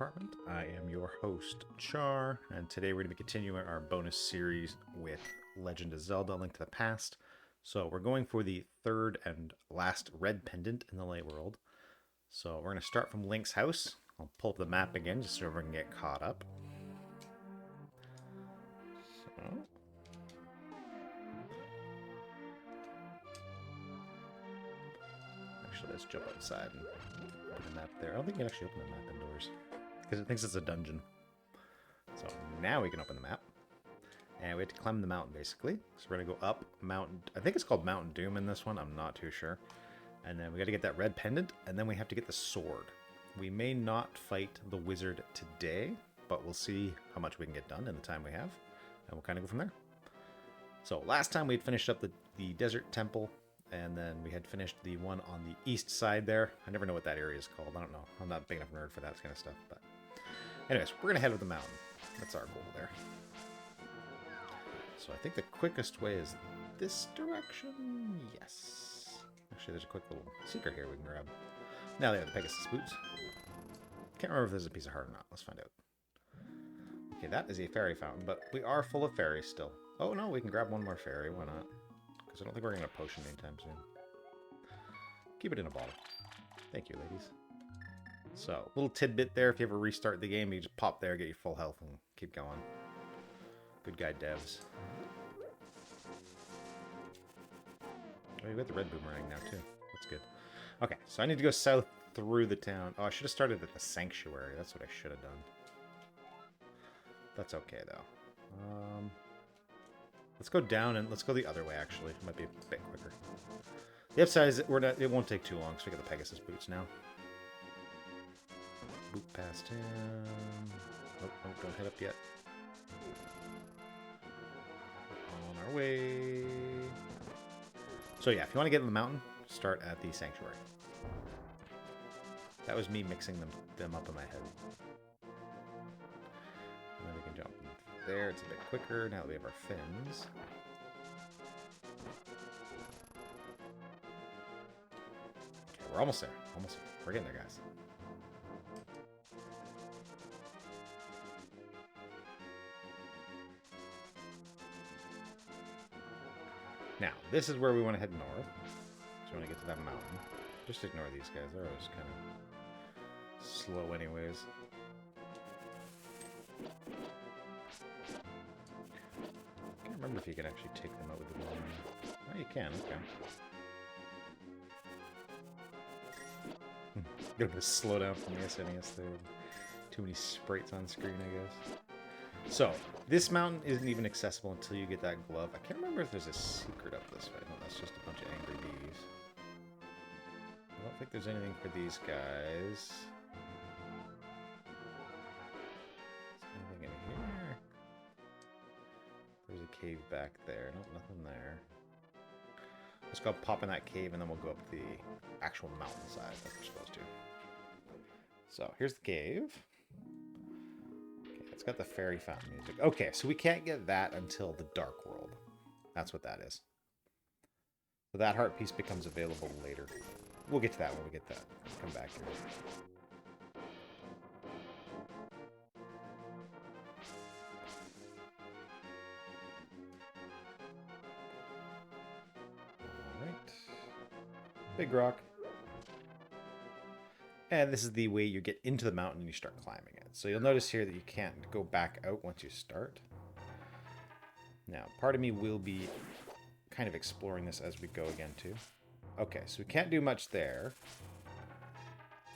Department. I am your host, Char, and today we're going to be continuing our bonus series with Legend of Zelda: Link to the Past. So we're going for the third and last red pendant in the lay world. So we're going to start from Link's house. I'll pull up the map again just so we can get caught up. So... actually, let's jump outside and put the map there. I don't think you can actually open the map indoors because it thinks it's a dungeon. So now we can open the map. And we have to climb the mountain, basically. So we're going to go up Mountain... I think it's called Mountain Doom in this one. I'm not too sure. And then we got to get that red pendant, and then we have to get the sword. We may not fight the wizard today, but we'll see how much we can get done in the time we have. And we'll kind of go from there. So last time we'd finished up the desert temple, and then we had finished the one on the east side there. I never know what that area is called. I don't know. I'm not a big enough nerd for that kind of stuff. But anyways, we're going to head up the mountain. That's our goal there. So I think the quickest way is this direction. Yes. Actually, there's a quick little secret here we can grab. Now they have the Pegasus boots. Can't remember if there's a piece of heart or not. Let's find out. Okay, that is a fairy fountain, but we are full of fairies still. Oh no, we can grab one more fairy. Why not? Because I don't think we're going to get a potion anytime soon. Keep it in a bottle. Thank you, ladies. So, little tidbit there. If you ever restart the game, you just pop there, get your full health, and keep going. Good guy, devs. Oh, you got the red boomerang now, too. That's good. Okay, so I need to go south through the town. Oh, I should have started at the sanctuary. That's what I should have done. That's okay, though. Let's go down and let's go the other way, actually. It might be a bit quicker. The upside is it won't take too long, so we get the Pegasus boots now. Boot past him. Nope, nope, don't head up yet. On our way. So yeah, if you want to get in the mountain, start at the sanctuary. That was me mixing them up in my head. And then we can jump there. It's a bit quicker now that we have our fins. Okay, we're almost there. Almost there. We're getting there, guys. Now, this is where we want to head north. So we want to get to that mountain. Just ignore these guys. They're always kind of slow anyways. I can't remember if you can actually take them out with the boomerang. Oh, you can. Okay. Got a slow down from the SNES there. Too many sprites on screen, I guess. So, this mountain isn't even accessible until you get that glove. I can't remember if there's a secret up this way. No, that's just a bunch of angry bees. I don't think there's anything for these guys. Is there anything in here? There's a cave back there. Nope, nothing there. Let's go pop in that cave and then we'll go up the actual mountainside like we're supposed to. So, here's the cave. It's got the fairy fountain music. Okay, so we can't get that until the Dark World. That's what that is. So that heart piece becomes available later. We'll get to that when we get that. Come back here. Alright. Big rock. And this is the way you get into the mountain and you start climbing it. So you'll notice here that you can't go back out once you start. Now, part of me will be kind of exploring this as we go again, too. Okay, so we can't do much there.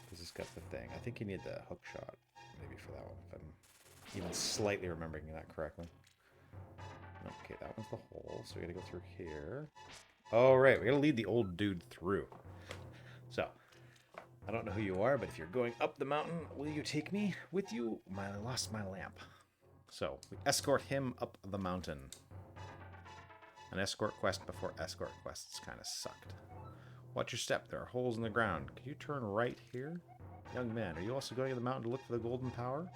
Because it's got the thing. I think you need the hook shot, maybe, for that one, if I'm even slightly remembering that correctly. Okay, that one's the hole, so we gotta go through here. Oh, right, we gotta lead the old dude through. So... I don't know who you are, but if you're going up the mountain, will you take me with you? I lost my lamp. So, we escort him up the mountain. An escort quest before escort quests kind of sucked. Watch your step. There are holes in the ground. Can you turn right here? Young man, are you also going to the mountain to look for the golden power?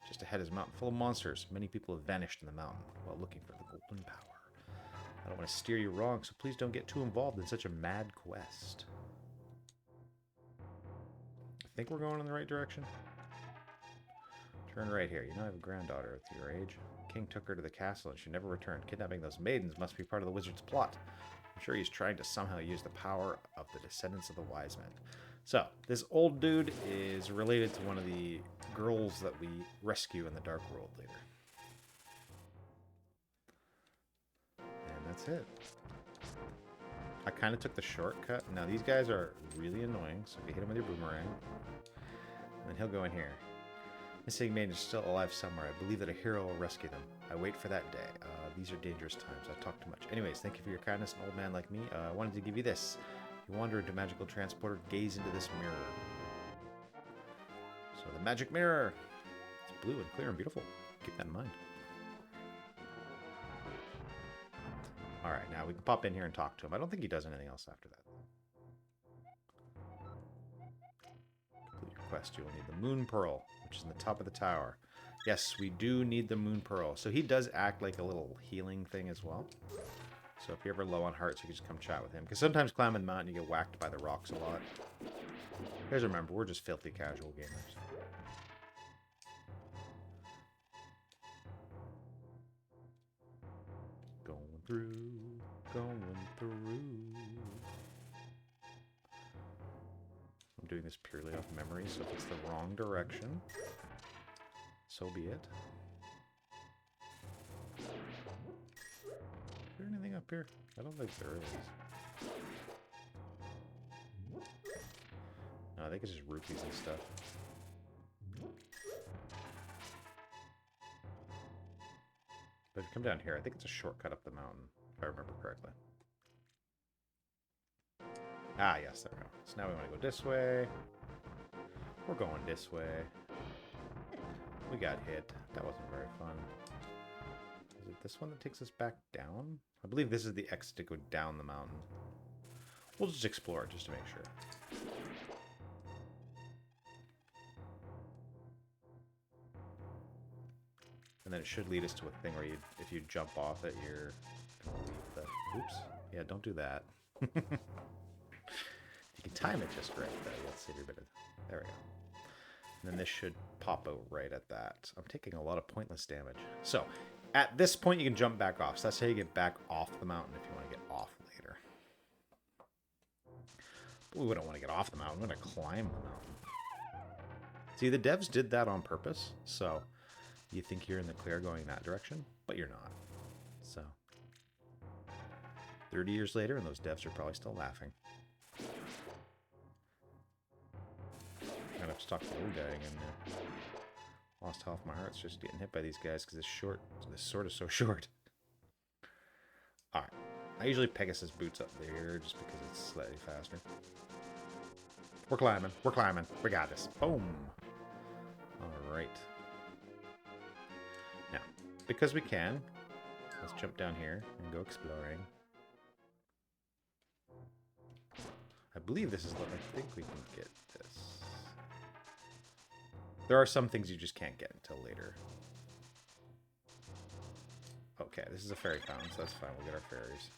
Just ahead is a mountain full of monsters. Many people have vanished in the mountain while looking for the golden power. I don't want to steer you wrong, so please don't get too involved in such a mad quest. I think we're going in the right direction. Turn right here. You know I have a granddaughter at your age. King took her to the castle and she never returned. Kidnapping those maidens must be part of the wizard's plot. I'm sure he's trying to somehow use the power of the descendants of the wise men. So, this old dude is related to one of the girls that we rescue in the Dark World later. And that's it. I kind of took the shortcut. Now, these guys are really annoying, so if you hit him with your boomerang, and then he'll go in here. Missing maiden is still alive somewhere. I believe that a hero will rescue them. I wait for that day. These are dangerous times. I talk too much. Anyways, thank you for your kindness, an old man like me. I wanted to give you this. If you wander into magical transporter, gaze into this mirror. So the magic mirror. It's blue and clear and beautiful. Keep that in mind. Alright, now we can pop in here and talk to him. I don't think he does anything else after that. Complete your quest. You will need the Moon Pearl, which is in the top of the tower. Yes, we do need the Moon Pearl. So he does act like a little healing thing as well. So if you're ever low on hearts, you can just come chat with him. Because sometimes climbing the mountain, you get whacked by the rocks a lot. Guys, remember, we're just filthy casual gamers. Going through, going through. I'm doing this purely off memory, so if it's the wrong direction, so be it. Is there anything up here? I don't think there is. No, I think it's just rupees and stuff. But if you come down here, I think it's a shortcut up the mountain, if I remember correctly. Ah, yes, there we go. So now we want to go this way. We're going this way. We got hit. That wasn't very fun. Is it this one that takes us back down? I believe this is the exit to go down the mountain. We'll just explore it just to make sure. And then it should lead us to a thing where you, if you jump off it, you're gonna leave the... Oops. Yeah, don't do that. You can time it just right, though. You'll save your bit of... There we go. And then this should pop out right at that. I'm taking a lot of pointless damage. So, at this point, you can jump back off. So that's how you get back off the mountain if you want to get off later. But we wouldn't want to get off the mountain. We want to climb the mountain. See, the devs did that on purpose. So, you think you're in the clear going that direction, but you're not. So, 30 years later, and those devs are probably still laughing. I've stuck the old guy again now. Lost half my hearts just getting hit by these guys because this sword is so short. Alright. I usually Pegasus boots up there just because it's slightly faster. We're climbing. We're climbing. We got this. Boom. Alright. Now, because we can, let's jump down here and go exploring. I believe this is the... I think we can get this. There are some things you just can't get until later. Okay, this is a fairy fountain, so that's fine. We'll get our fairies.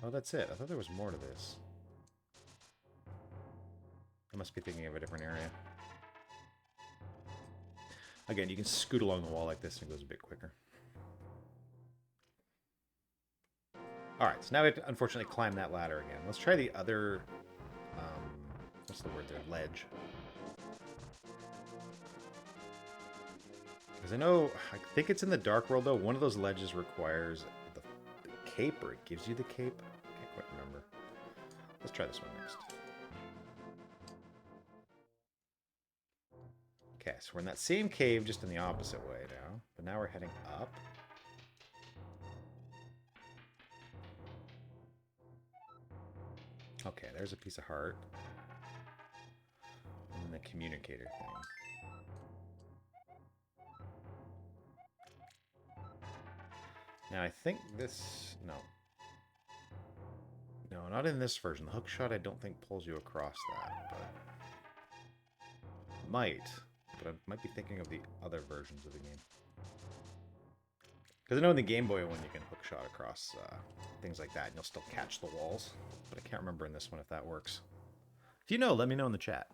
Oh, that's it. I thought there was more to this. I must be thinking of a different area. Again, you can scoot along the wall like this and it goes a bit quicker. Alright, so now we have to unfortunately climb that ladder again. Let's try the other... what's the word there? Ledge. Because I think it's in the Dark World, though. One of those ledges requires the cape, or it gives you the cape. I can't quite remember. Let's try this one next. Okay, so we're in that same cave, just in the opposite way now. But now we're heading up. Okay, there's a piece of heart. And the communicator thing. Now, I think this... No. No, not in this version. The hook shot, I don't think, pulls you across that, but... Might. But I might be thinking of the other versions of the game. Because I know in the Game Boy one, you can hook shot across things like that, and you'll still catch the walls. But I can't remember in this one if that works. If you know, let me know in the chat.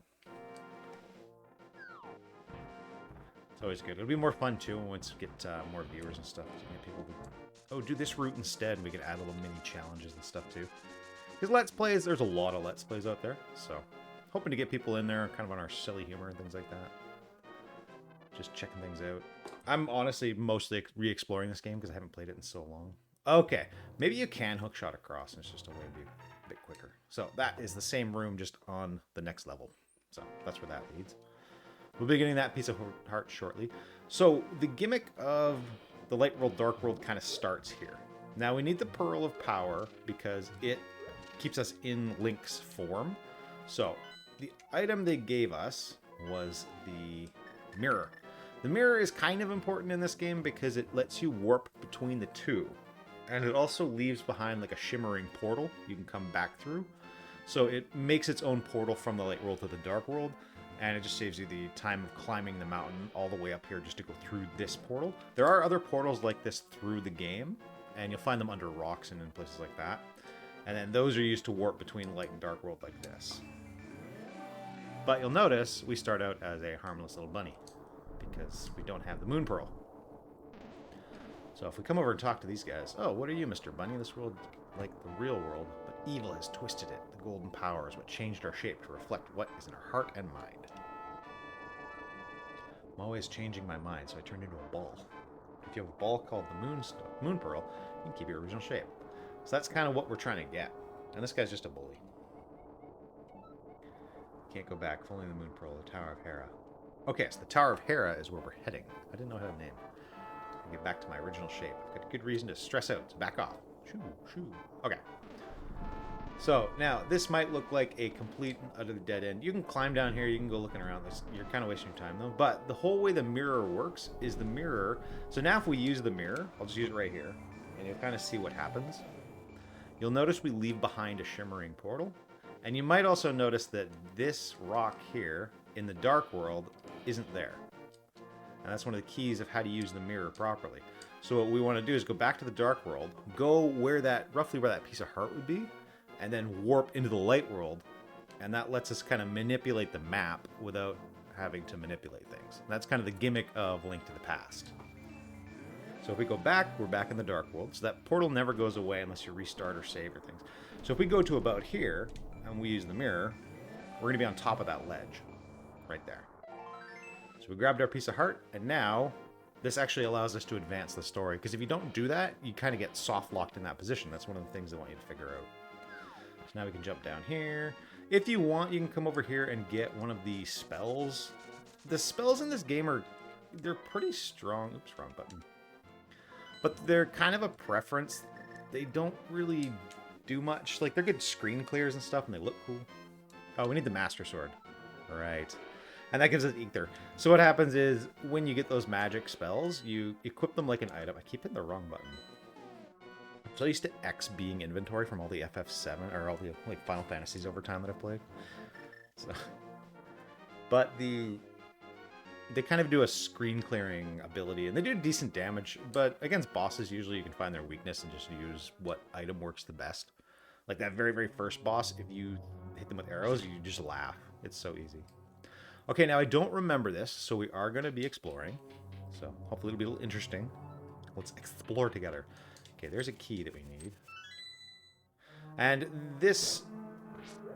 It's always good. It'll be more fun too once we get more viewers and stuff. To get people to, oh, do this route instead. And we can add little mini challenges and stuff too. Because Let's Plays, there's a lot of Let's Plays out there. So, hoping to get people in there kind of on our silly humor and things like that. Just checking things out. I'm honestly mostly re-exploring this game because I haven't played it in so long. Okay, maybe you can hookshot across and it's just a way to be a bit quicker. So that is the same room just on the next level. So that's where that leads. We'll be getting that piece of heart shortly. So the gimmick of the light world, dark world kind of starts here. Now we need the Pearl of Power because it keeps us in Link's form. So the item they gave us was the mirror. The mirror is kind of important in this game because it lets you warp between the two. And it also leaves behind like a shimmering portal you can come back through. So it makes its own portal from the light world to the dark world. And it just saves you the time of climbing the mountain all the way up here just to go through this portal. There are other portals like this through the game. And you'll find them under rocks and in places like that. And then those are used to warp between light and dark world like this. But you'll notice we start out as a harmless little bunny. Because we don't have the moon pearl. So if we come over and talk to these guys, oh, what are you, Mr. Bunny? This world, like the real world, but evil has twisted it. The golden power is what changed our shape to reflect what is in our heart and mind. I'm always changing my mind, so I turned into a ball. If you have a ball called the moon pearl, you can keep your original shape. So that's kind of what we're trying to get. And this guy's just a bully. Can't go back. If only the moon pearl, the Tower of Hera. Okay, so the Tower of Hera is where we're heading. I didn't know how to name. Get back to my original shape. I've got a good reason to stress out, so back off. Shoo, shoo. Okay. So, now, this might look like a complete and utter dead end. You can climb down here, you can go looking around this. You're kind of wasting your time, though. But the whole way the mirror works is the mirror... So now if we use the mirror, I'll just use it right here, and you'll kind of see what happens. You'll notice we leave behind a shimmering portal. And you might also notice that this rock here, in the dark world, isn't there. And that's one of the keys of how to use the mirror properly. So what we want to do is go back to the dark world, go where that, roughly where that piece of heart would be, and then warp into the light world. And that lets us kind of manipulate the map without having to manipulate things. And that's kind of the gimmick of Link to the Past. So if we go back, we're back in the dark world. So that portal never goes away unless you restart or save or things. So if we go to about here, and we use the mirror, we're going to be on top of that ledge. Right there. So we grabbed our piece of heart, and now this actually allows us to advance the story. Because if you don't do that, you kind of get soft locked in that position. That's one of the things they want you to figure out. So now we can jump down here. If you want, you can come over here and get one of the spells. The spells in this game they're pretty strong. Oops, wrong button. But they're kind of a preference. They don't really do much. Like, they're good screen clears and stuff, and they look cool. Oh, we need the Master Sword. Right. And that gives us ether. So what happens is, when you get those magic spells, you equip them like an item. I keep hitting the wrong button. So I used to X being inventory from all the FF7, or all the like Final Fantasies over time that I've played. So, but they kind of do a screen clearing ability, and they do decent damage, but against bosses, usually you can find their weakness and just use what item works the best. Like that very, very first boss, if you hit them with arrows, you just laugh. It's so easy. Okay, now I don't remember this, so we are going to be exploring. So hopefully it'll be a little interesting. Let's explore together. Okay, there's a key that we need. And this...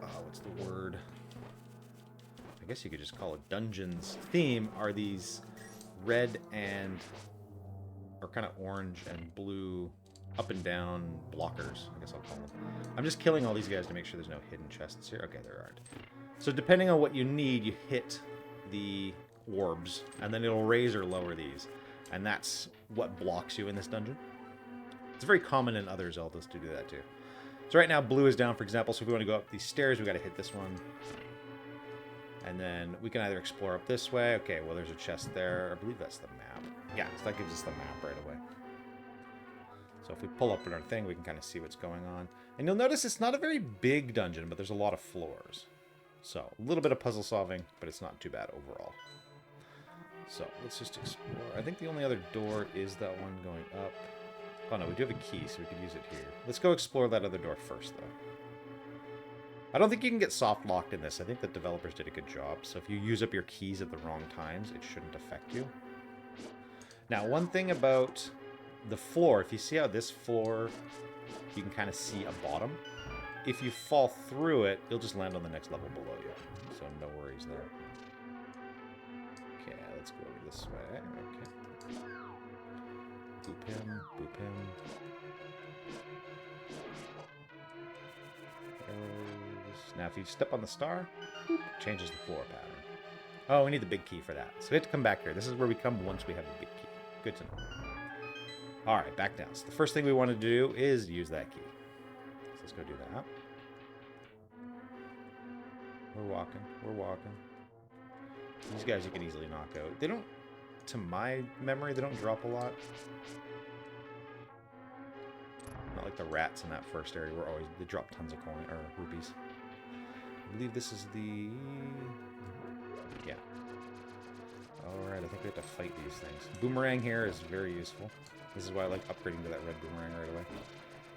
what's the word? I guess you could just call it dungeons theme are these red and... or kind of orange and blue up and down blockers, I guess I'll call them. I'm just killing all these guys to make sure there's no hidden chests here. Okay, there aren't. So depending on what you need, you hit the orbs, and then it'll raise or lower these. And that's what blocks you in this dungeon. It's very common in other Zeldas to do that too. So right now, blue is down, for example, so if we want to go up these stairs, we got to hit this one. And then we can either explore up this way. Okay, well, there's a chest there. I believe that's the map. Yeah, so that gives us the map right away. So if we pull up our thing, we can kind of see what's going on. And you'll notice it's not a very big dungeon, but there's a lot of floors. So a little bit of puzzle solving, but it's not too bad overall. So let's just explore. I think the only other door is that one going up. Oh no, we do have a key, so we could use it here. Let's go explore that other door first, though. I don't think you can get soft locked in this. I think the developers did a good job. So if you use up your keys at the wrong times, it shouldn't affect you. Now, one thing about the floor, if you see how this floor, you can kind of see a bottom. If you fall through it, you'll just land on the next level below you. So no worries there. Okay, let's go over this way. Okay. Boop him, boop him. Arrows. Now, if you step on the star, boop, changes the floor pattern. Oh, we need the big key for that. So we have to come back here. This is where we come once we have the big key. Good to know. All right, back down. So the first thing we want to do is use that key. So let's go do that. We're walking. We're walking. These guys you can easily knock out. They don't, to my memory, they don't drop a lot. Not like the rats in that first area where always they drop tons of coin or rupees. I believe this is the... Yeah. Alright, I think we have to fight these things. Boomerang here is very useful. This is why I like upgrading to that red boomerang right away.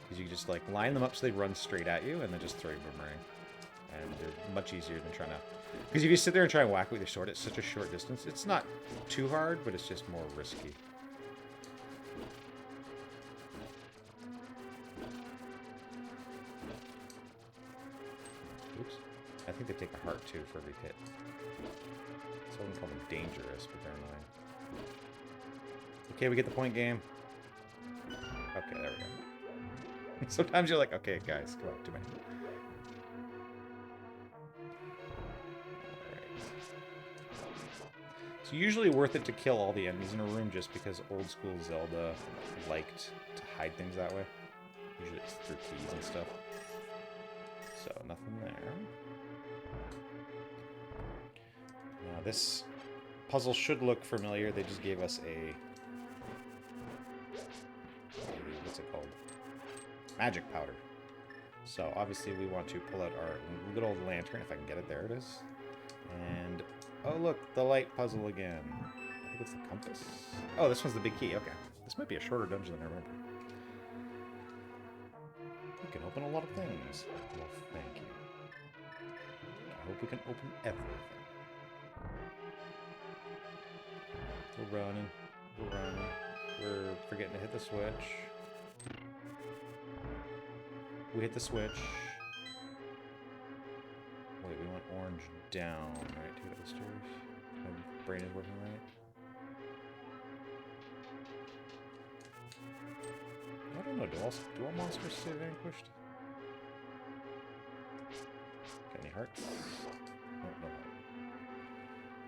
Because you can just like line them up so they run straight at you and then just throw your boomerang. And they're much easier than trying to... Because if you sit there and try and whack with your sword, it's such a short distance. It's not too hard, but it's just more risky. Oops. I think they take a heart too for every hit. So I wouldn't call them dangerous, but they're annoying. Okay, we get the point, game. Okay, there we go. Sometimes you're like, okay, guys, come on, too many. It's usually worth it to kill all the enemies in a room just because old school Zelda liked to hide things that way. Usually it's through keys and stuff. So, nothing there. Now this puzzle should look familiar. They just gave us a what's it called? Magic powder. So obviously we want to pull out our little lantern, if I can get it. There it is. And oh look, the light puzzle again. I think it's the compass. Oh, this one's the big key. Okay. This might be a shorter dungeon than I remember. We can open a lot of things. Well, thank you. I hope we can open everything. We're running. We're running. We're forgetting to hit the switch. We hit the switch. Wait, we went orange down, right? To get up the stairs. My brain is working right. I don't know. Do all monsters stay vanquished? Got any hearts? Oh, no heart.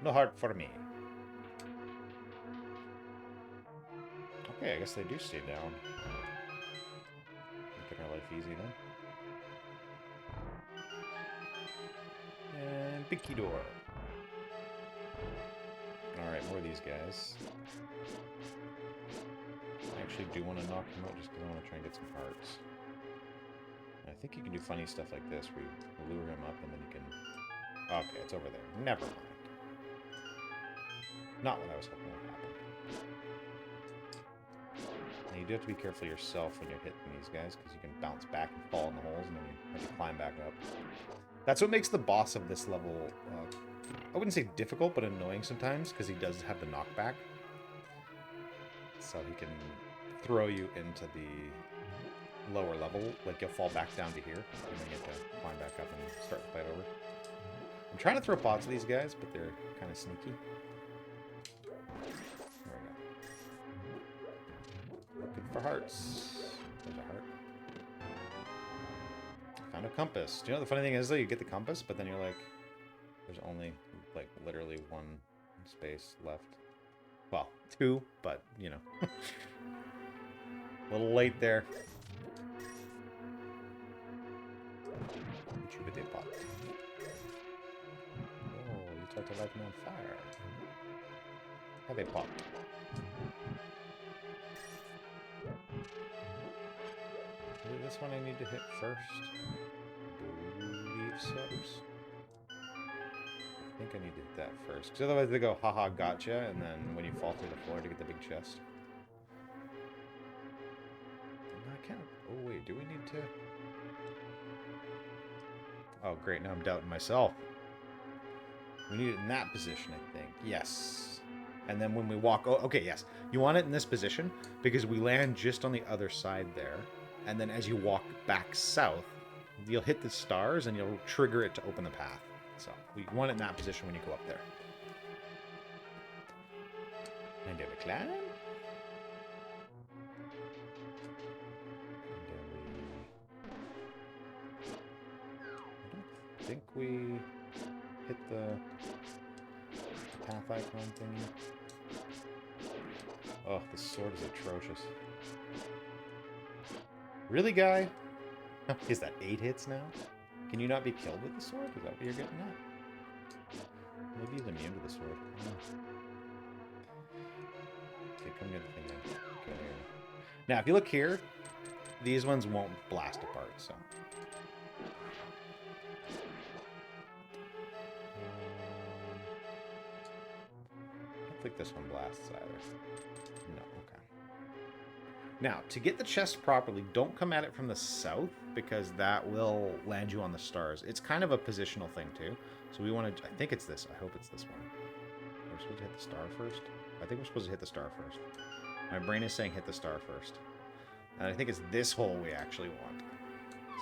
No heart for me. Okay, I guess they do stay down. Making our life easy then. And big key door. Alright, more of these guys. I actually do want to knock them out just because I want to try and get some hearts. And I think you can do funny stuff like this where you lure him up and then you can... Okay, it's over there. Never mind. Not what I was hoping would happen. And you do have to be careful yourself when you're hitting these guys because you can bounce back and fall in the holes and then you have to climb back up. That's what makes the boss of this level, I wouldn't say difficult, but annoying sometimes because he does have the knockback. So he can throw you into the lower level, like you'll fall back down to here, and then you have to climb back up and start the fight over. I'm trying to throw pots at these guys, but they're kind of sneaky. There we go. Looking for hearts. There's a heart. Found a compass. Do you know the funny thing is, though? You get the compass, but then you're like, there's only, like, literally one space left. Well, two, but, you know. A little late there. Pot. Oh, you tried to light me on fire. Have a pot. Is this one I need to hit first? Believe so. I think I need to hit that first. Because otherwise they go, haha, gotcha, and then when you fall through the floor to get the big chest. No, I can't. Oh, wait, do we need to? Oh, great, now I'm doubting myself. We need it in that position, I think. Yes. And then when we walk... Oh, okay, yes. You want it in this position because we land just on the other side there. And then as you walk back south, you'll hit the stars and you'll trigger it to open the path. So we want it in that position when you go up there. And then we climb. I think we hit the path icon thingy. Oh, the sword is atrocious. Really, guy? Is that 8 hits now? Can you not be killed with the sword? Is that what you're getting at? Maybe he's immune to the sword. Okay, come near the thing now. Okay, there. Now, if you look here, these ones won't blast apart, so... I don't think this one blasts either. No, okay. Now, to get the chest properly, don't come at it from the south, because that will land you on the stars. It's kind of a positional thing, too. So we want to... I think it's this. I hope it's this one. We're supposed to hit the star first? I think we're supposed to hit the star first. My brain is saying hit the star first. And I think it's this hole we actually want.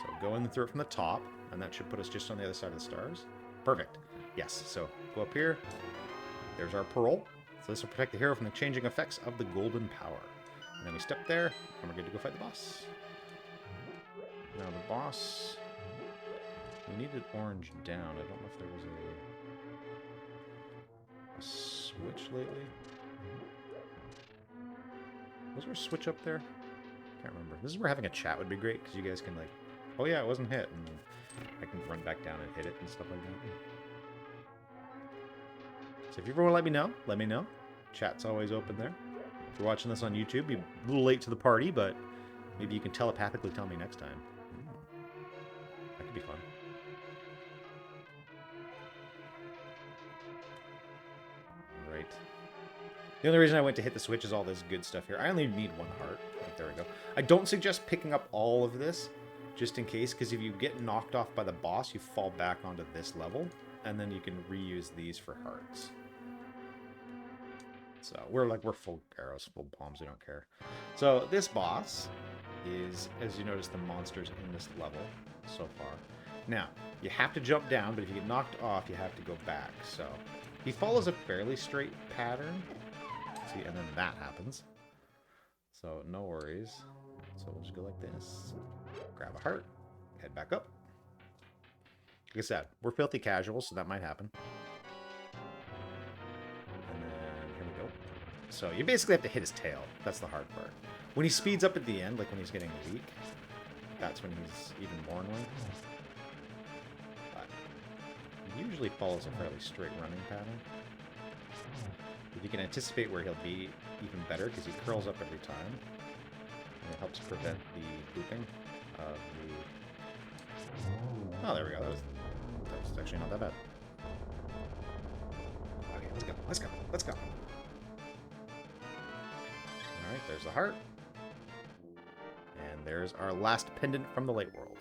So go in through it from the top, and that should put us just on the other side of the stars. Perfect. Yes, so go up here. There's our pearl. So this will protect the hero from the changing effects of the golden power. And then we step there, and we're good to go fight the boss. Now the boss... We needed orange down. I don't know if there was a switch lately. Was there a switch up there? Can't remember. This is where having a chat would be great, because you guys can like, oh yeah, it wasn't hit, and I can run back down and hit it and stuff like that. So if you ever want to let me know. Chat's always open there. If you're watching this on YouTube, you're a little late to the party, but maybe you can telepathically tell me next time. That could be fun. Right. The only reason I went to hit the switch is all this good stuff here. I only need 1 heart. Right, there we go. I don't suggest picking up all of this, just in case, because if you get knocked off by the boss, you fall back onto this level, and then you can reuse these for hearts. So we're full arrows, full bombs, we don't care. So this boss is, as you notice, the monsters in this level so far. Now, you have to jump down, but if you get knocked off, you have to go back. So he follows a fairly straight pattern. See, and then that happens. So no worries. So we'll just go like this. Grab a heart. Head back up. Like I said, we're filthy casual, so that might happen. And then here we go. So you basically have to hit his tail. That's the hard part. When he speeds up at the end, like when he's getting weak, that's when he's even more annoying. But he usually follows a fairly straight running pattern. If you can anticipate where he'll be, even better, because he curls up every time. And it helps prevent the looping of the... Oh, there we go. That was actually not that bad. Okay, let's go. Let's go. Let's go. Alright, there's the heart. And there's our last pendant from the late world.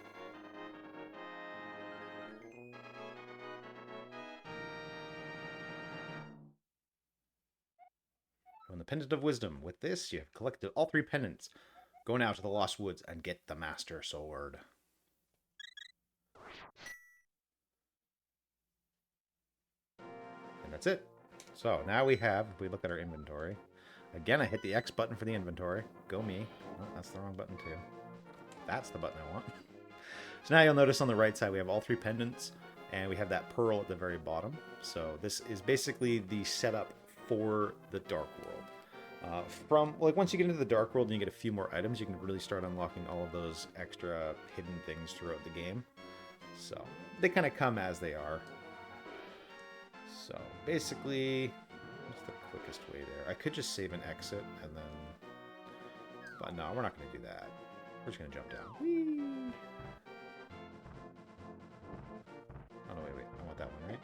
And the Pendant of Wisdom. With this, you have collected all 3 pendants. Go now to the Lost Woods and get the Master Sword. And that's it. So now we have, if we look at our inventory, again, I hit the X button for the inventory. Go me. Oh, that's the wrong button too. That's the button I want. So now you'll notice on the right side we have all 3 pendants, and we have that pearl at the very bottom. So this is basically the setup for the Dark World. Once you get into the Dark World and you get a few more items, you can really start unlocking all of those extra hidden things throughout the game. So they kind of come as they are. So basically, what's the quickest way there? I could just save and exit and then... But no, we're not going to do that. We're just going to jump down. Whee! Oh, no, wait. I want that one, right?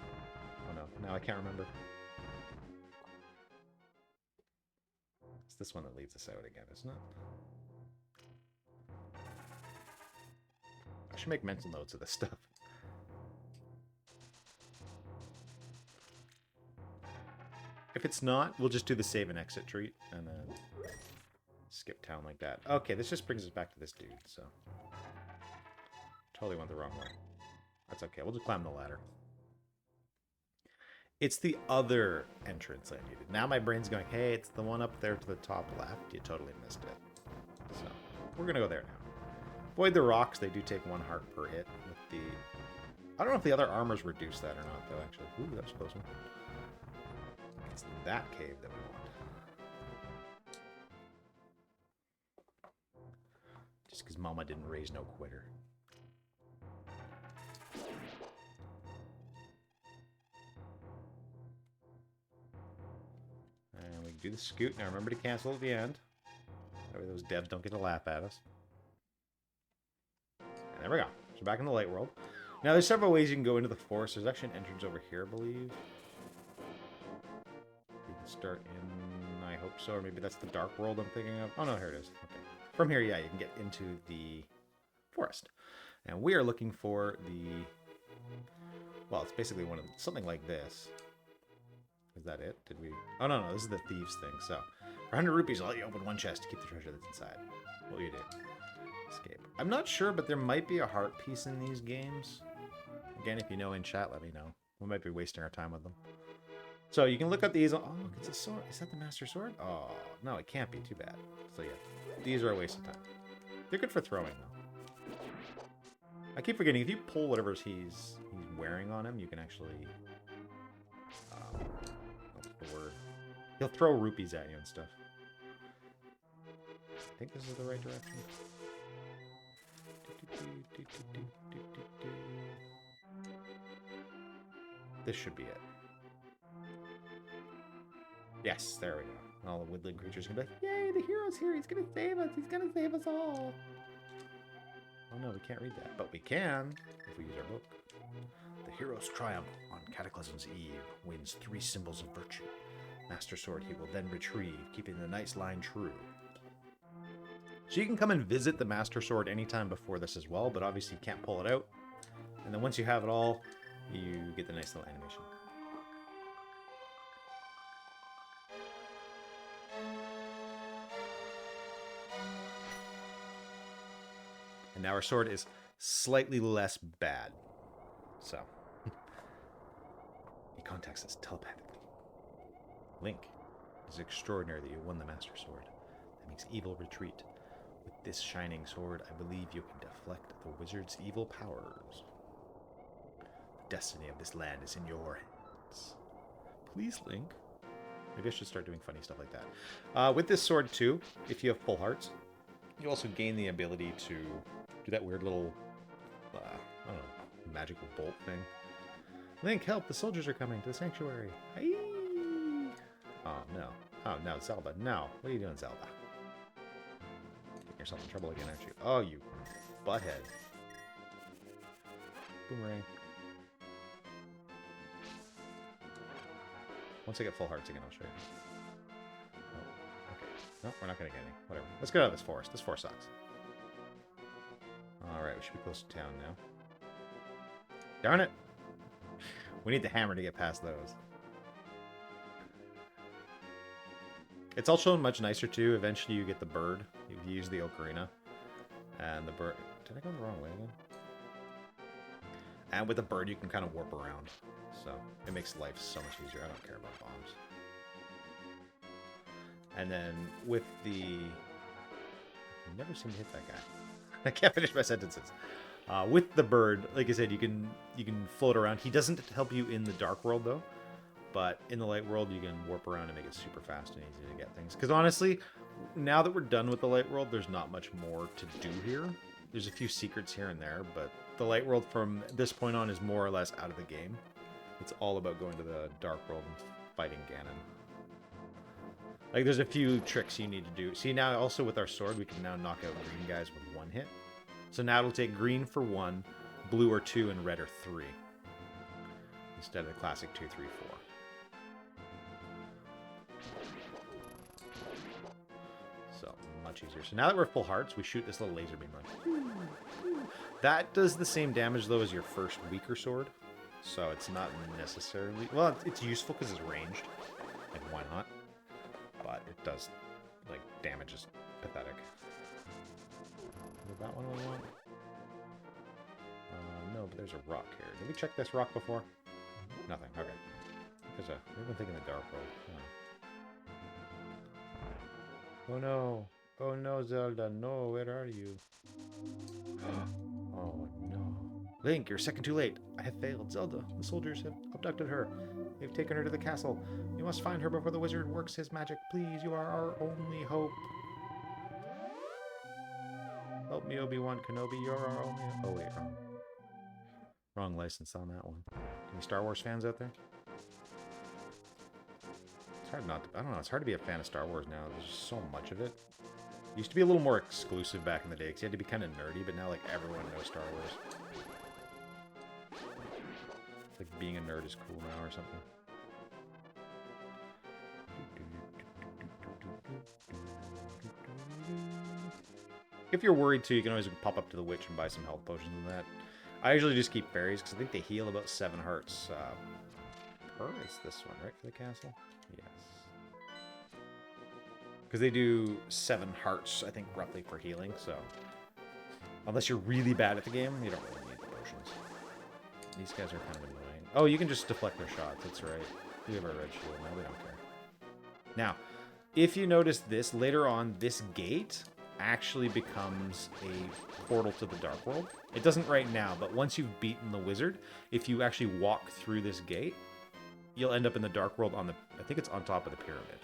Oh, no. Now I can't remember. It's this one that leads us out again, isn't it? I should make mental notes of this stuff. If it's not, we'll just do the save and exit treat, and then skip town like that. Okay, this just brings us back to this dude, so... Totally went the wrong way. That's okay, we'll just climb the ladder. It's the other entrance I needed. Now my brain's going, hey, it's the one up there to the top left. You totally missed it. So, we're gonna go there now. Avoid the rocks, they do take 1 heart per hit with the... I don't know if the other armors reduce that or not, though, actually. Ooh, that was a close one. It's that cave that we want. Just because Mama didn't raise no quitter. And we can do the scoot. Now remember to cancel at the end. That way those devs don't get to laugh at us. And there we go. So we're back in the light world. Now there's several ways you can go into the forest. There's actually an entrance over here, I believe. You can start in, I hope so, or maybe that's the dark world I'm thinking of. Oh no, here it is. Okay. From here, yeah, you can get into the forest. And we are looking for the, well, it's basically something like this. Is that it? Did we? Oh no, this is the thieves thing. So, for 100 rupees, I'll let you open one chest to keep the treasure that's inside. What will you do? Escape. I'm not sure, but there might be a heart piece in these games. Again, if you know in chat, let me know. We might be wasting our time with them. So you can look up these. Oh, look, it's a sword. Is that the Master Sword? Oh, no, it can't be. Too bad. So yeah, these are a waste of time. They're good for throwing, though. I keep forgetting, if you pull whatever he's wearing on him, you can actually... what's the word? He'll throw rupees at you and stuff. I think this is the right direction. This should be it. Yes, there we go. All the woodland creatures can be like, yay, the hero's here. He's going to save us. He's going to save us all. Oh no, we can't read that. But we can if we use our book. The hero's triumph on Cataclysm's eve wins 3 symbols of virtue. Master Sword he will then retrieve, keeping the knight's line true. So you can come and visit the Master Sword anytime before this as well, but obviously you can't pull it out. And then once you have it all, you get the nice little animation. And now our sword is slightly less bad. So, he contacts us telepathically. Link, it is extraordinary that you won the Master Sword. That makes evil retreat. With this shining sword, I believe you can deflect the wizard's evil powers. The destiny of this land is in your hands. Please, Link. Maybe I should start doing funny stuff like that. With this sword, too, if you have full hearts, you also gain the ability to do that weird little, I don't know, magical bolt thing. Link, help! The soldiers are coming to the sanctuary. Aye. Oh, no. Oh, no, Zelda. No. What are you doing, Zelda? Getting yourself in trouble again, aren't you? Oh, you butthead. Boomerang. Once I get full hearts again, I'll show you. Oh, okay. No, we're not going to get any. Whatever. Let's get out of this forest. This forest sucks. Alright, we should be close to town now. Darn it! We need the hammer to get past those. It's all shown much nicer too. Eventually you get the bird. If you use the ocarina. And the bird... Did I go the wrong way again? And with the bird you can kind of warp around. So, it makes life so much easier. I don't care about bombs. And then with the... I've never seem to hit that guy. I can't finish my sentences. With the bird, like I said, you can float around. He doesn't help you in the dark world though, but in the light world you can warp around and make it super fast and easy to get things. Because honestly, now that we're done with the light world, there's not much more to do here. There's a few secrets here and there, but the light world from this point on is more or less out of the game. It's all about going to the dark world and fighting Ganon. Like, there's a few tricks you need to do. See, now also with our sword, we can now knock out green guys with 1 hit. So now it'll take green for 1, blue or 2, and red or 3. Instead of the classic 2, 3, 4. So, much easier. So now that we're full hearts, we shoot this little laser beam run. That does the same damage, though, as your first weaker sword. So it's not necessarily... Well, it's useful because it's ranged. Like, why not? But it does, like, damage is pathetic. Is that one we want? No, but there's a rock here. Did we check this rock before? Nothing. Okay. We've been thinking the dark world. Oh no. Oh no, Zelda. No, where are you? Oh no. Link, you're a second too late. I have failed. Zelda, the soldiers have abducted her. They've taken her to the castle. You must find her before the wizard works his magic. Please, you are our only hope. Help me, Obi-Wan Kenobi. You're our only... Oh, wait. Wrong license on that one. Any Star Wars fans out there? It's hard not to... I don't know. It's hard to be a fan of Star Wars now. There's just so much of it. It used to be a little more exclusive back in the day because you had to be kind of nerdy, but now, like, everyone knows Star Wars. It's like being a nerd is cool now or something. If you're worried too, you can always pop up to the witch and buy some health potions and that. I usually just keep fairies because I think they heal about 7 hearts per. It's this one, right, for the castle? Yes. Because they do 7 hearts, I think, roughly for healing, so... Unless you're really bad at the game, you don't really need the potions. These guys are kind of annoying. Oh, you can just deflect their shots, that's right. We have our red shield now, we don't care. Now, if you notice this, later on, this gate actually becomes a portal to the Dark World. It doesn't right now, but once you've beaten the wizard, if you actually walk through this gate, you'll end up in the Dark World on the... I think it's on top of the pyramid.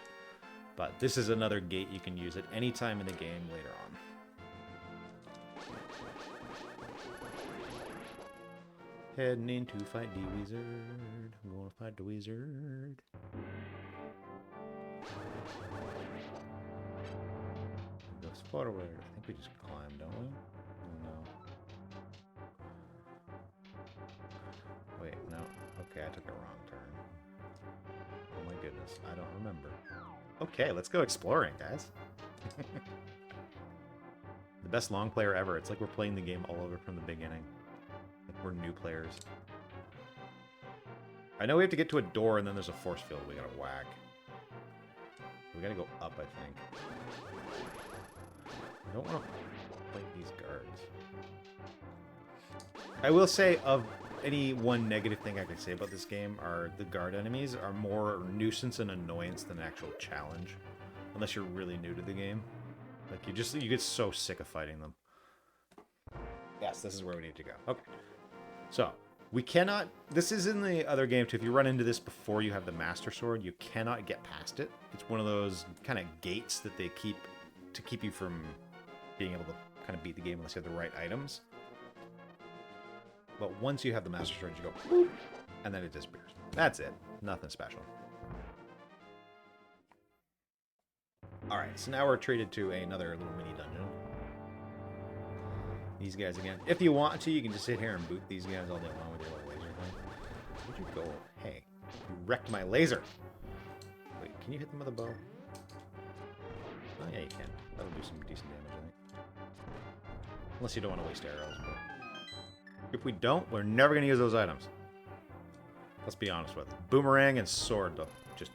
But this is another gate you can use at any time in the game later on. Heading in to fight the wizard. I'm going to fight the wizard. Goes forward. I think we just climb, don't we? No. Wait, no. Okay, I took a wrong turn. Oh my goodness, I don't remember. Okay, let's go exploring, guys. The best long player ever. It's like we're playing the game all over from the beginning. Like we're new players. I know we have to get to a door and then there's a force field we gotta whack. We gotta go up, I think. I don't want to fight these guards. I will say, of any one negative thing I could say about this game, are the guard enemies are more nuisance and annoyance than actual challenge. Unless you're really new to the game. Like, you get so sick of fighting them. Yes, this is where we need to go. Okay. So, we cannot... This is in the other game, too. If you run into this before you have the Master Sword, you cannot get past it. It's one of those kind of gates that they keep to keep you from being able to kind of beat the game unless you have the right items. But once you have the Master Sword, you go, boop, and then it disappears. That's it. Nothing special. Alright, so now we're treated to another little mini dungeon. These guys again. If you want to, you can just sit here and boot these guys all day long with your little laser thing. Where'd you go? Hey, you wrecked my laser! Wait, can you hit them with a bow? Oh yeah, you can. That'll do some decent damage, I think. Unless you don't want to waste arrows. But if we don't, we're never going to use those items. Let's be honest with it. Boomerang and sword, though. Just...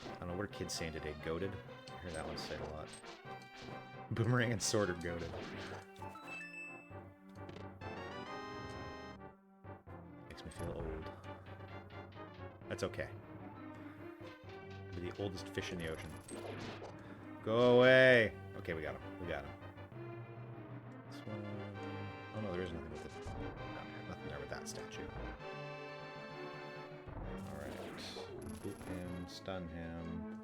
I don't know, what are kids saying today? Goated? I hear that one said a lot. Boomerang and sword are goated. Makes me feel old. That's okay. We're the oldest fish in the ocean. Go away! Okay, we got him. We got him. This one... Oh no, there is nothing with it. No, nothing there with that statue. Alright. Boot him, stun him.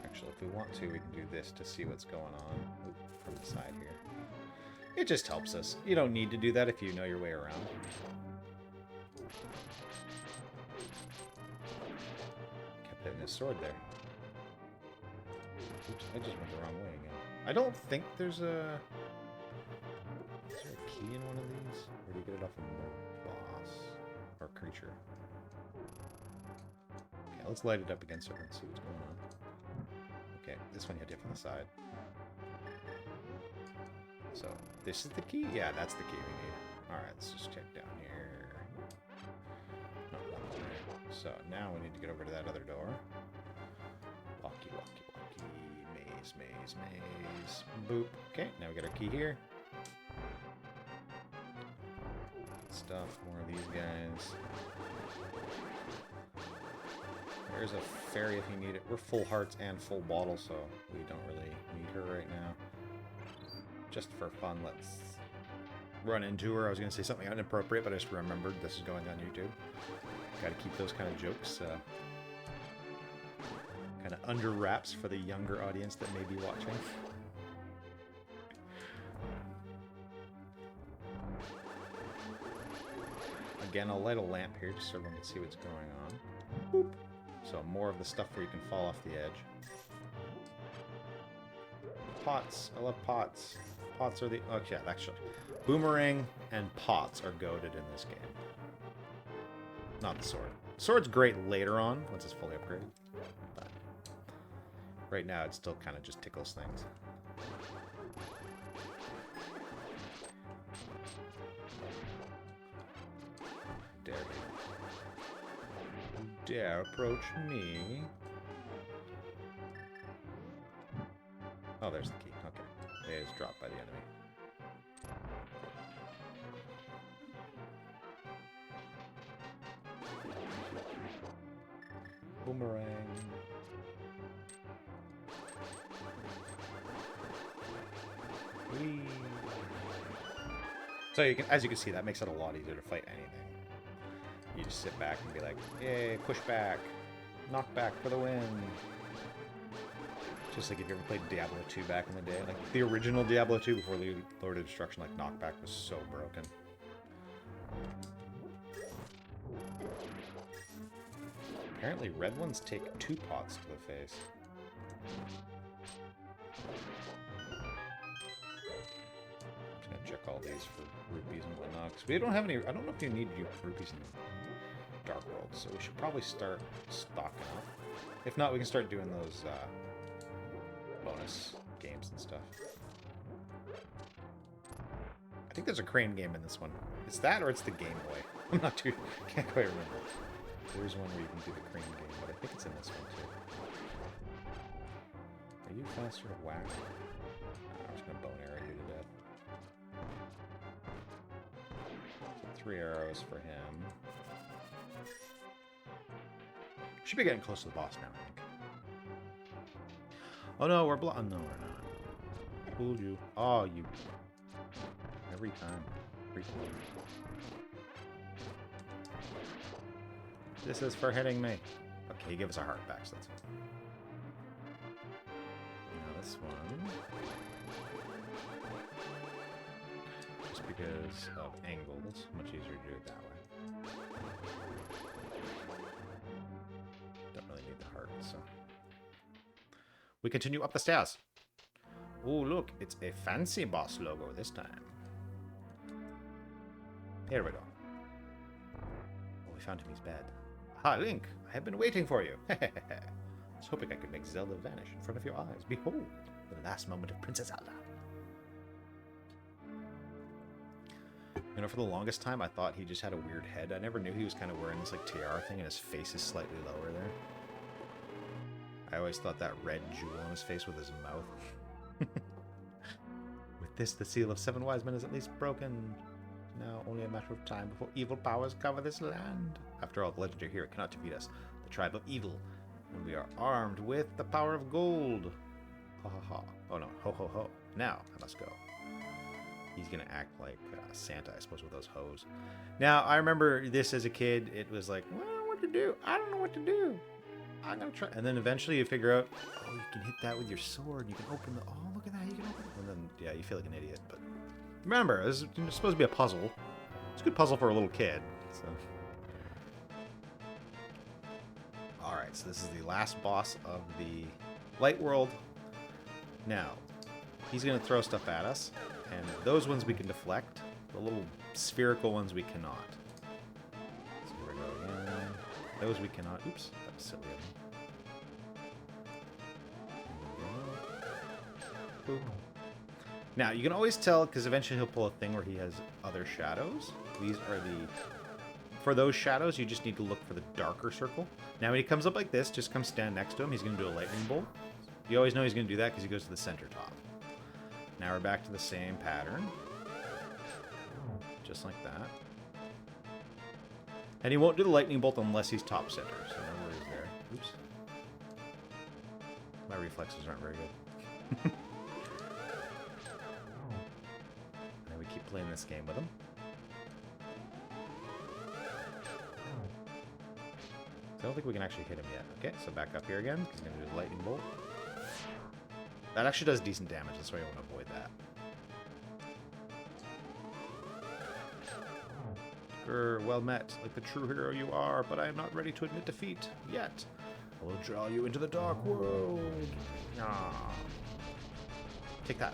Actually, if we want to, we can do this to see what's going on. Oop, from the side here. It just helps us. You don't need to do that if you know your way around. Kept hitting his sword there. Oops, I just went the wrong way again. I don't think there's a... Is there a key in one of these? Or do you get it off of the boss? Or creature? Okay, let's light it up again so we can see what's going on. Okay, this one you have to hit from the side. So, this is the key? Yeah, that's the key we need. Alright, let's just check down here. No, nothing there. So now we need to get over to that other door. Walkie, walkie, walkie. Maze, maze, maze. Boop. Okay, now we got our key here. Good stuff. More of these guys. There's a fairy if you need it. We're full hearts and full bottle, so we don't really need her right now. Just for fun, let's run into her. I was going to say something inappropriate, but I just remembered this is going on YouTube. Got to keep those kind of jokes kind of under wraps for the younger audience that may be watching. Again, I'll light a lamp here just so everyone can see what's going on. Boop. So more of the stuff where you can fall off the edge. Pots. I love pots. Pots are the... Oh, yeah, actually. Boomerang and pots are goated in this game. Not the sword. Sword's great later on, once it's fully upgraded. But right now, it still kind of just tickles things. Dare you dare approach me? Oh, there's the key. Okay. It is dropped by the enemy. Boomerang. Whee. So you can, as you can see, that makes it a lot easier to fight anything. You just sit back and be like, yay, push back, knock back for the win. Just like if you ever played Diablo 2 back in the day. Like the original Diablo 2 before Lord of Destruction, like knockback was so broken. Apparently red ones take 2 pots to the face. I'm just gonna check all these for rupees and whatnot. Because we don't have any, I don't know if you need rupees in Dark World, so we should probably start stocking up. If not, we can start doing those bonus games and stuff. I think there's a crane game in this one. It's that or it's the Game Boy. I'm not too, can't quite remember. There's one where you can do the crane game, but I think it's in this one too. Are you faster to whack? I'm just gonna bone arrow you to death. 3 arrows for him. Should be getting close to the boss now, I think. Oh no, we're no, we're not. Fooled you. Oh, you. Every time. Every time. This is for hitting me. Okay, give us our heart back, so that's it. Now this one. Just because of angles, much easier to do it that way. Don't really need the heart, so. We continue up the stairs. Oh, look, it's a fancy boss logo this time. Here we go. Oh, we found him, he's bad. Ah, Link, I have been waiting for you. I was hoping I could make Zelda vanish in front of your eyes. Behold, the last moment of Princess Zelda. You know, for the longest time, I thought he just had a weird head. I never knew he was kind of wearing this, like, tiara thing, and his face is slightly lower there. I always thought that red jewel on his face with his mouth. With this, the seal of 7 wise men is at least broken. Now only a matter of time before evil powers cover this land. After all, the legendary hero cannot defeat us, the tribe of evil, and we are armed with the power of gold. Ha ha ha. Oh no, ho ho ho. Now I must go. He's gonna act like Santa, I suppose, with those hoes. Now, I remember this as a kid. It was like, well, I don't know what to do. I don't know what to do. I'm gonna try. And then eventually you figure out, oh, you can hit that with your sword. You can open the, oh, look at that. You can open it. And then, yeah, you feel like an idiot. But remember, this is supposed to be a puzzle. It's a good puzzle for a little kid. So. Alright, so this is the last boss of the Light World. Now, he's gonna throw stuff at us. And those ones we can deflect. The little spherical ones we cannot. So here we go again. Those we cannot. Oops, that was silly of me. Now, you can always tell, because eventually he'll pull a thing where he has other shadows. These are the For those shadows, you just need to look for the darker circle. Now, when he comes up like this, just come stand next to him. He's going to do a lightning bolt. You always know he's going to do that because he goes to the center top. Now we're back to the same pattern. Just like that. And he won't do the lightning bolt unless he's top center. So no worries there. Oops. My reflexes aren't very good. And we keep playing this game with him. I don't think we can actually hit him yet. Okay, so back up here again. He's going to do the lightning bolt. That actually does decent damage. That's why you want to avoid that. Well met, like the true hero you are, but I am not ready to admit defeat yet. I will draw you into the dark world. Ah. Take that.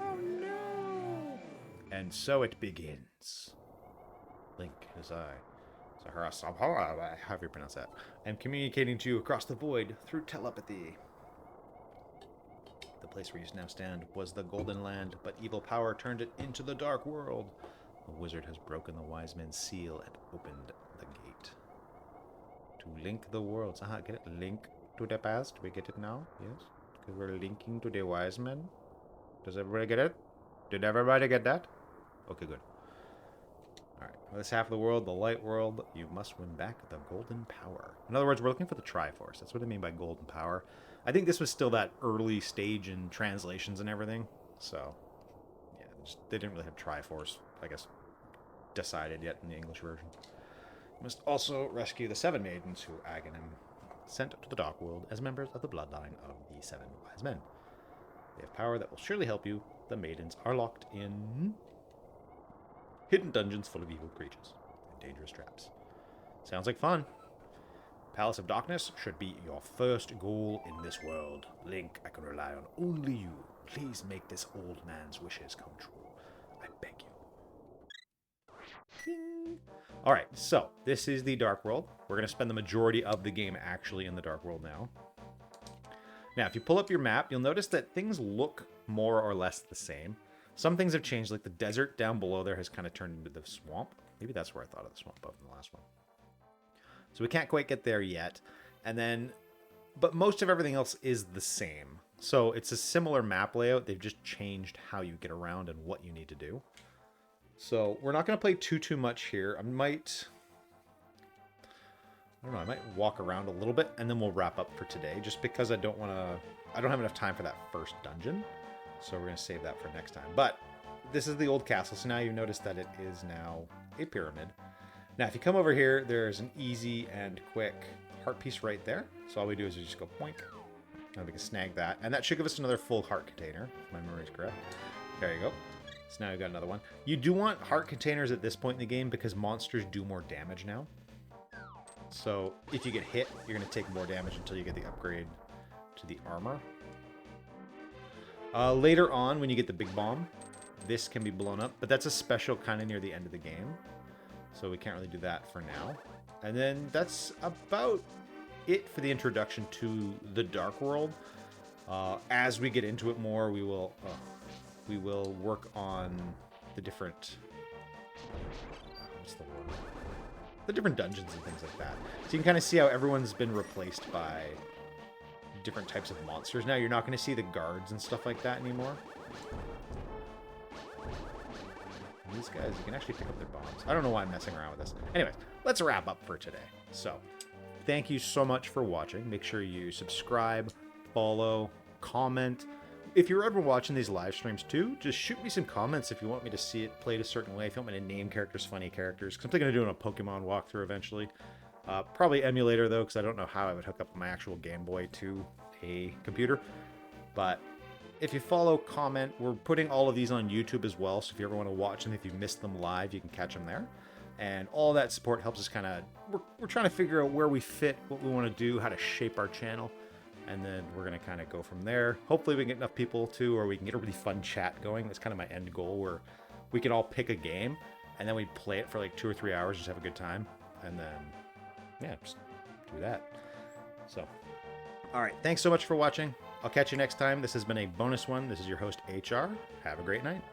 Oh no! And so it begins. Link, as however you pronounce that. I'm communicating to you across the void through telepathy. The place where you now stand was the Golden Land, but evil power turned it into the Dark World. The wizard has broken the wise men's seal and opened the gate. To link the worlds. Aha, get it? Link to the past. We get it now? Yes? Because we're linking to the wise men. Does everybody get it? Did everybody get that? Okay, good. Alright, well, this half of the world, the light world, you must win back the golden power. In other words, we're looking for the Triforce. That's what I mean by golden power. I think this was still that early stage in translations and everything. So, yeah, they didn't really have Triforce, I guess, decided yet in the English version. You must also rescue the 7 maidens who Aghanim sent to the Dark World as members of the bloodline of the 7 wise men. They have power that will surely help you. The maidens are locked in hidden dungeons full of evil creatures and dangerous traps. Sounds like fun. Palace of Darkness should be your first goal in this world. Link, I can rely on only you. Please make this old man's wishes come true. I beg you. Ding. Alright, so this is the Dark World. We're going to spend the majority of the game actually in the Dark World now. Now, if you pull up your map, you'll notice that things look more or less the same. Some things have changed, like the desert down below there has kind of turned into the swamp. Maybe that's where I thought of the swamp up in the last one. So we can't quite get there yet. And then, but most of everything else is the same. So it's a similar map layout. They've just changed how you get around and what you need to do. So we're not going to play too much here. I might walk around a little bit and then we'll wrap up for today, just because I don't have enough time for that first dungeon. So we're going to save that for next time. But this is the old castle. So now you notice that it is now a pyramid. Now, if you come over here, there's an easy and quick heart piece right there. So all we do is we just go poink. And we can snag that. And that should give us another full heart container, if my memory is correct. There you go. So now we've got another one. You do want heart containers at this point in the game because monsters do more damage now. So if you get hit, you're going to take more damage until you get the upgrade to the armor. Later on, when you get the big bomb, this can be blown up. But that's a special kind of near the end of the game. So we can't really do that for now. And then that's about it for the introduction to the Dark World. As we get into it more, we will work on the different... what's the word? The different dungeons and things like that. So you can kind of see how everyone's been replaced by different types of monsters. Now you're not going to see the guards and stuff like that anymore. And these guys, you can actually pick up their bombs. I don't know why I'm messing around with this. Anyways, let's wrap up for today. So, thank you so much for watching. Make sure you subscribe, follow, comment. If you're ever watching these live streams too, just shoot me some comments if you want me to see it played a certain way. If you want me to name characters funny characters. Because I'm thinking of doing a Pokemon walkthrough eventually. Probably emulator though, because I don't know how I would hook up my actual Game Boy to a computer. But if you follow, comment, we're putting all of these on YouTube as well. So if you ever want to watch them, if you missed them live, you can catch them there. And all that support helps us kind of, we're trying to figure out where we fit, what we want to do, how to shape our channel. And then we're going to kind of go from there. Hopefully we can get enough people too, or we can get a really fun chat going. That's kind of my end goal, where we can all pick a game and then we play it for like 2 or 3 hours, just have a good time. And then, yeah, just do that. So, all right. Thanks so much for watching. I'll catch you next time. This has been a bonus one. This is your host, HR. Have a great night.